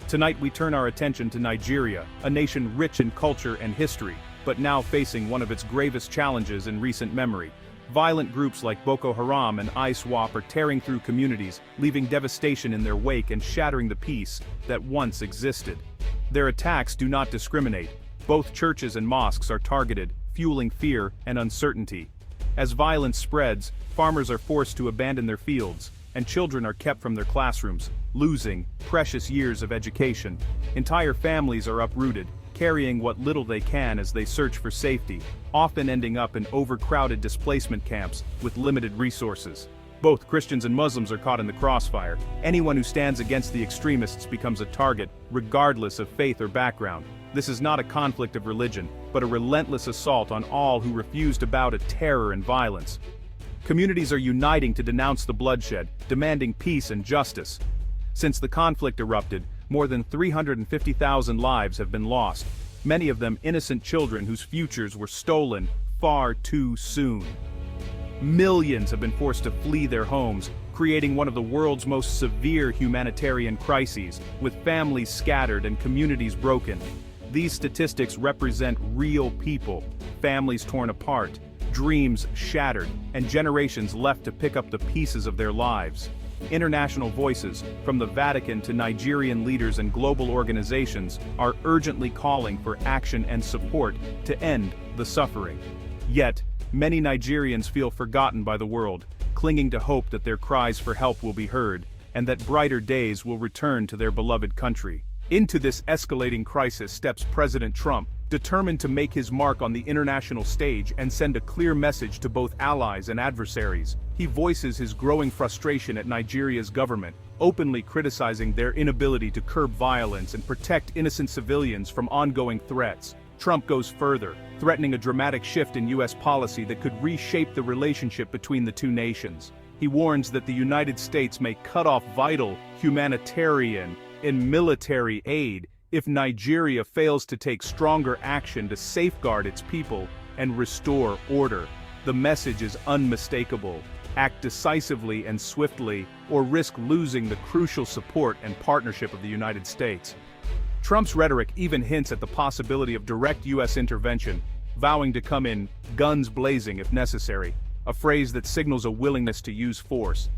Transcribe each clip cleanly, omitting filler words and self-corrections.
Tonight we turn our attention to Nigeria, a nation rich in culture and history, but now facing one of its gravest challenges in recent memory. Violent groups like Boko Haram and ISWAP are tearing through communities, leaving devastation in their wake and shattering the peace that once existed. Their attacks do not discriminate. Both churches and mosques are targeted, fueling fear and uncertainty. As violence spreads, farmers are forced to abandon their fields, and children are kept from their classrooms, losing precious years of education. Entire families are uprooted, carrying what little they can as they search for safety, often ending up in overcrowded displacement camps with limited resources. Both Christians and Muslims are caught in the crossfire. Anyone who stands against the extremists becomes a target, regardless of faith or background. This is not a conflict of religion, but a relentless assault on all who refuse to bow to terror and violence. Communities are uniting to denounce the bloodshed, demanding peace and justice. Since the conflict erupted, more than 350,000 lives have been lost, many of them innocent children whose futures were stolen far too soon. Millions have been forced to flee their homes, creating one of the world's most severe humanitarian crises, with families scattered and communities broken. These statistics represent real people, families torn apart, dreams shattered, and generations left to pick up the pieces of their lives. International voices, from the Vatican to Nigerian leaders and global organizations, are urgently calling for action and support to end the suffering. Yet, many Nigerians feel forgotten by the world, clinging to hope that their cries for help will be heard, and that brighter days will return to their beloved country. Into this escalating crisis steps President Trump, determined to make his mark on the international stage and send a clear message to both allies and adversaries. He voices his growing frustration at Nigeria's government, openly criticizing their inability to curb violence and protect innocent civilians from ongoing threats. Trump goes further, threatening a dramatic shift in U.S. policy that could reshape the relationship between the two nations. He warns that the United States may cut off vital humanitarian and military aid if Nigeria fails to take stronger action to safeguard its people and restore order. The message is unmistakable: act decisively and swiftly, or risk losing the crucial support and partnership of the United States. Trump's rhetoric even hints at the possibility of direct U.S. intervention, vowing to come in guns blazing if necessary, a phrase that signals a willingness to use force.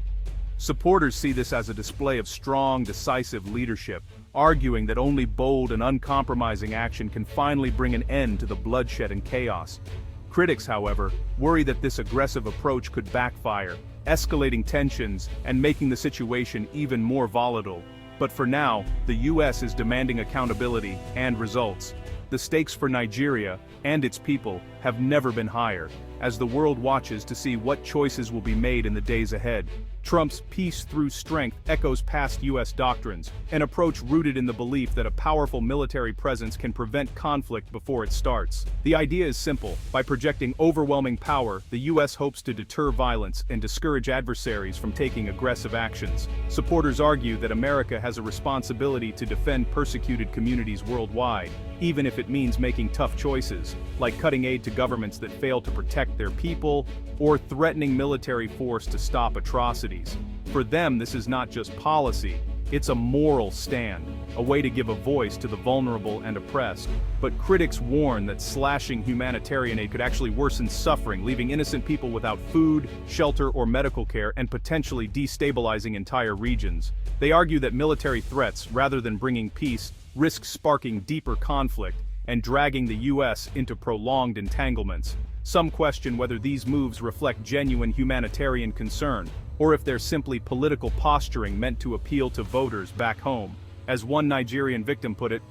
Supporters see this as a display of strong, decisive leadership, arguing that only bold and uncompromising action can finally bring an end to the bloodshed and chaos. Critics, however, worry that this aggressive approach could backfire, escalating tensions and making the situation even more volatile. But for now, the U.S. is demanding accountability and results. The stakes for Nigeria and its people have never been higher, as the world watches to see what choices will be made in the days ahead. Trump's peace through strength echoes past U.S. doctrines, an approach rooted in the belief that a powerful military presence can prevent conflict before it starts. The idea is simple: by projecting overwhelming power, the U.S. hopes to deter violence and discourage adversaries from taking aggressive actions. Supporters argue that America has a responsibility to defend persecuted communities worldwide, even if it means making tough choices, like cutting aid to governments that fail to protect their people, or threatening military force to stop atrocities. For them, this is not just policy, it's a moral stand, a way to give a voice to the vulnerable and oppressed. But critics warn that slashing humanitarian aid could actually worsen suffering, leaving innocent people without food, shelter, or medical care, and potentially destabilizing entire regions. They argue that military threats, rather than bringing peace, risk sparking deeper conflict and dragging the U.S. into prolonged entanglements. Some question whether these moves reflect genuine humanitarian concern, or if they're simply political posturing meant to appeal to voters back home. As one Nigerian victim put it,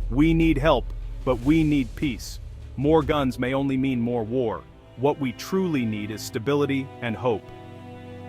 "We need help, but we need peace. More guns may only mean more war. What we truly need is stability and hope."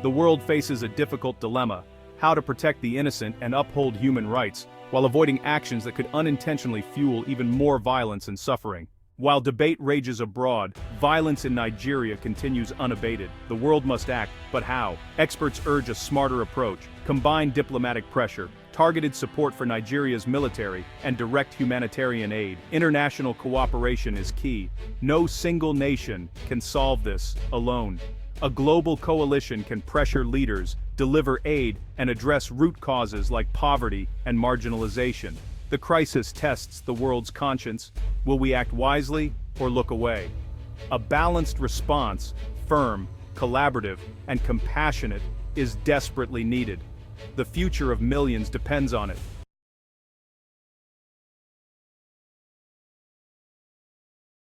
The world faces a difficult dilemma: how to protect the innocent and uphold human rights, while avoiding actions that could unintentionally fuel even more violence and suffering. While debate rages abroad, violence in Nigeria continues unabated. The world must act, but how? Experts urge a smarter approach: combine diplomatic pressure, targeted support for Nigeria's military, and direct humanitarian aid. International cooperation is key. No single nation can solve this alone. A global coalition can pressure leaders, deliver aid, and address root causes like poverty and marginalization. The crisis tests the world's conscience. Will we act wisely or look away? A balanced response, firm, collaborative, and compassionate, is desperately needed. The future of millions depends on it.